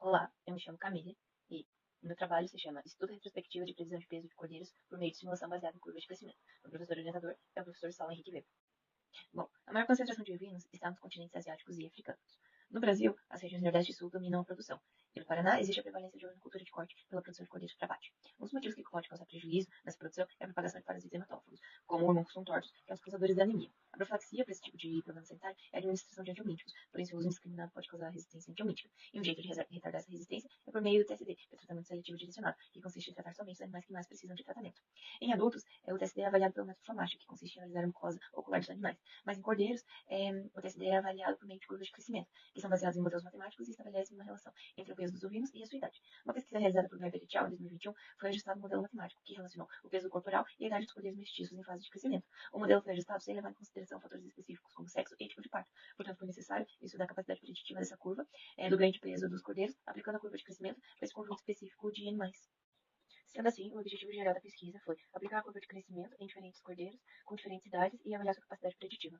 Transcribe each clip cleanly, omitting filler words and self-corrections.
Olá, eu me chamo Camille e o meu trabalho se chama Estudo Retrospectivo de Previsão de Peso de Cordeiros por meio de simulação baseada em curvas de crescimento. O professor orientador é o professor Saulo Henrique Weber. Bom, a maior concentração de ovinos está nos continentes asiáticos e africanos. No Brasil, as regiões Nordeste e Sul dominam a produção. E no Paraná, existe a prevalência de ovinocultura de corte pela produção de cordeiros para abate. Um dos motivos que pode causar prejuízo nessa produção é a propagação de parasitas hematófagos, como hormônios tortos, que são os causadores da anemia. A profilaxia para esse tipo de problema sanitário é a administração de antiomíticos, porém seu uso indiscriminado pode causar resistência antiomítica. E um jeito de retardar essa resistência é por meio do TSD, que é tratamento seletivo direcionado, que consiste em tratar somente os animais que mais precisam de tratamento. Em adultos, o TSD é avaliado pelo método FAMACHA, que consiste em analisar a mucosa ocular dos animais. Mas em cordeiros, o TSD é avaliado por meio de curvas de crescimento, que são baseadas em modelos matemáticos e estabelecem uma relação entre o peso dos ovinos e a sua idade. Uma pesquisa realizada por Weber et al. Em 2021 foi ajustado um modelo matemático que relacionou o peso corporal e a idade dos cordeiros mestiços em fase de crescimento. O modelo foi ajustado sem levar em consideração fatores específicos como sexo e tipo de parto. Portanto, foi necessário estudar a capacidade preditiva dessa curva, do ganho de peso dos cordeiros, aplicando a curva de crescimento para esse conjunto específico de animais. Sendo assim, o objetivo geral da pesquisa foi aplicar a curva de crescimento em diferentes cordeiros, com diferentes idades, e avaliar sua capacidade preditiva.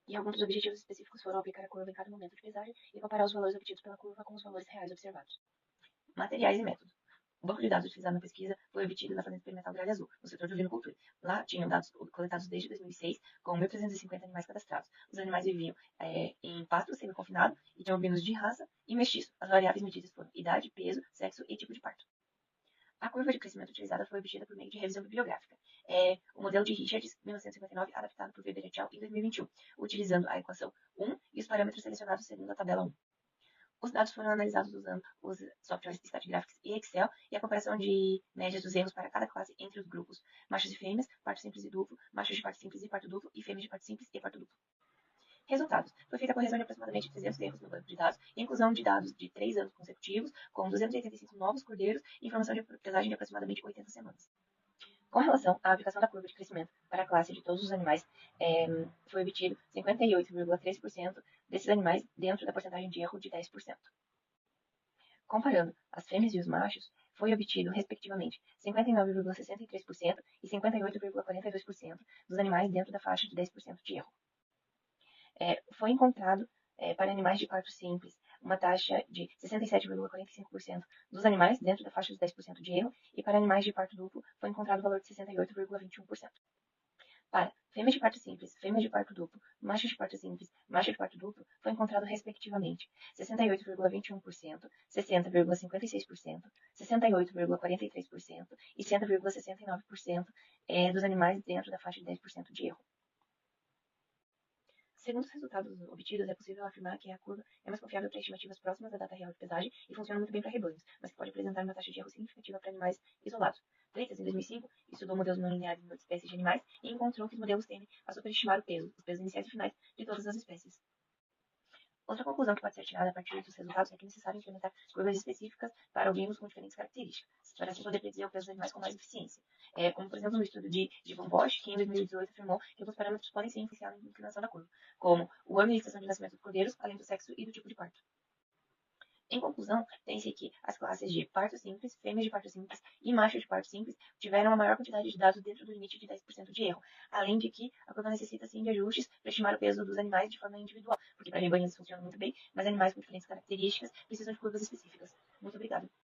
E alguns dos objetivos específicos foram aplicar a curva em cada momento de pesagem e comparar os valores obtidos pela curva com os valores reais observados. Materiais e métodos. O banco de dados utilizado na pesquisa foi obtido na Fazenda Experimental Gralha Azul, no setor de ovinocultura. Lá tinham dados coletados desde 2006, com 1.350 animais cadastrados. Os animais viviam em pasto semi-confinado e tinham ovinos de raça e mestiço. As variáveis medidas foram idade, peso, sexo e tipo de parto. A curva de crescimento utilizada foi obtida por meio de revisão bibliográfica. O modelo de Richards, 1959, adaptado por Weber et al. Em 2021, utilizando a equação 1 e os parâmetros selecionados segundo a tabela 1. Os dados foram analisados usando os softwares StatGraphics e Excel e a comparação de médias dos erros para cada classe entre os grupos machos e fêmeas, parto simples e duplo, machos de parto simples e parto duplo e fêmeas de parto simples e parto duplo. Resultados. Foi feita a correção de aproximadamente 300 erros no banco de dados e inclusão de dados de 3 anos consecutivos, com 285 novos cordeiros e informação de pesagem de aproximadamente 80 semanas. Com relação à aplicação da curva de crescimento para a classe de todos os animais, foi obtido 58,3% desses animais dentro da porcentagem de erro de 10%. Comparando as fêmeas e os machos, foi obtido, respectivamente, 59,63% e 58,42% dos animais dentro da faixa de 10% de erro. Foi encontrado, para animais de parto simples, uma taxa de 67,45% dos animais dentro da faixa de 10% de erro, e para animais de parto duplo foi encontrado o valor de 68,21%. Para fêmeas de parto simples, fêmeas de parto duplo, machos de parto simples, macho de parto duplo, foi encontrado, respectivamente, 68,21%, 60,56%, 68,43% e 100,69% dos animais dentro da faixa de 10% de erro. Segundo os resultados obtidos, é possível afirmar que a curva é mais confiável para estimativas próximas da data real de pesagem e funciona muito bem para rebanhos, mas que pode apresentar uma taxa de erro significativa para animais isolados. Freitas, em 2005, estudou modelos não lineares em 8 espécies de animais e encontrou que os modelos tendem a superestimar os pesos iniciais e finais de todas as espécies. Outra conclusão que pode ser tirada a partir dos resultados é que é necessário implementar curvas específicas para ovinos com diferentes características, para assim poder predizer o peso dos animais com mais eficiência. Como, por exemplo, no estudo de Von Bosch, que em 2018 afirmou que alguns parâmetros podem ser influenciar na inclinação da curva, como o ano e estação de nascimento dos cordeiros, além do sexo e do tipo de parto. Em conclusão, tem-se que as classes de parto simples, fêmeas de parto simples e machos de parto simples tiveram a maior quantidade de dados dentro do limite de 10% de erro, além de que a curva necessita sim de ajustes para estimar o peso dos animais de forma individual, porque para rebanhos funciona muito bem, mas animais com diferentes características precisam de curvas específicas. Muito obrigada.